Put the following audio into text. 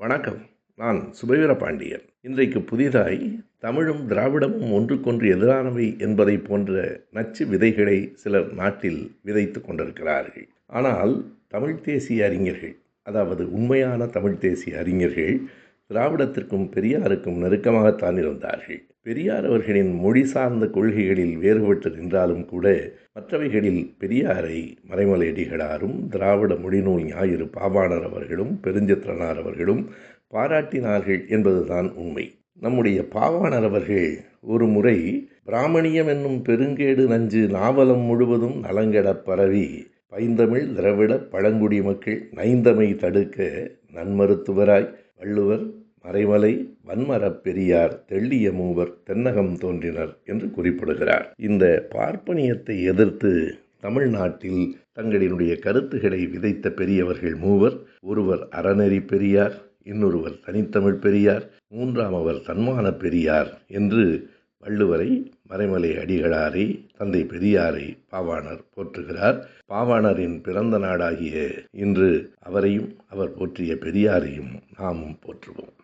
வணக்கம். நான் சுபவீர பாண்டியன். இன்றைக்கு புதிதாய் தமிழும் திராவிடமும் ஒன்றுக்கொன்று எதிரானவை என்பதை போன்ற நச்சு விதைகளை சிலர் நாட்டில் விதைத்து கொண்டிருக்கிறார்கள். ஆனால் தமிழ் தேசிய அறிஞர்கள், அதாவது உண்மையான தமிழ் தேசிய அறிஞர்கள் திராவிடத்திற்கும் பெரியாருக்கும் நெருக்கமாகத்தான் இருந்தார்கள். பெரியார் அவர்களின் மொழி சார்ந்த கொள்கைகளில் வேறுபட்டு நின்றாலும் கூட மற்றவைகளில் பெரியாரை மறைமலையடிகளாரும் திராவிட மொழிநூல் ஞாயிறு பாவாணர் அவர்களும் பெருஞ்சித்திரனார் அவர்களும் பாராட்டினார்கள் என்பதுதான் உண்மை. நம்முடைய பாவாணர் அவர்கள் ஒரு முறை பிராமணியம் என்னும் பெருங்கேடு நஞ்சு நாவலம் முழுவதும் நலங்கெடப் பரவி பைந்தமிழ் திராவிட பழங்குடி மக்கள் நைந்தமை தடுக்க நன்மருத்துவராய் வள்ளுவர் மறைமலை வன்மரப் பெரியார் தெள்ளிய மூவர் தென்னகம் தோன்றினர் என்று குறிப்பிடுகிறார். இந்த பார்ப்பனியத்தை எதிர்த்து தமிழ்நாட்டில் தங்களினுடைய கருத்துக்களை விதைத்த பெரியவர்கள் மூவர். ஒருவர் அறநெறி பெரியார், இன்னொருவர் தனித்தமிழ் பெரியார், மூன்றாம் அவர் தன்மான பெரியார் என்று வள்ளுவரை, மறைமலை அடிகளாரை, தந்தை பெரியாரை பாவாணர் போற்றுகிறார். பாவாணரின் பிறந்த நாடாகிய இன்று அவரையும் அவர் போற்றிய பெரியாரையும் நாமும் போற்றுவோம்.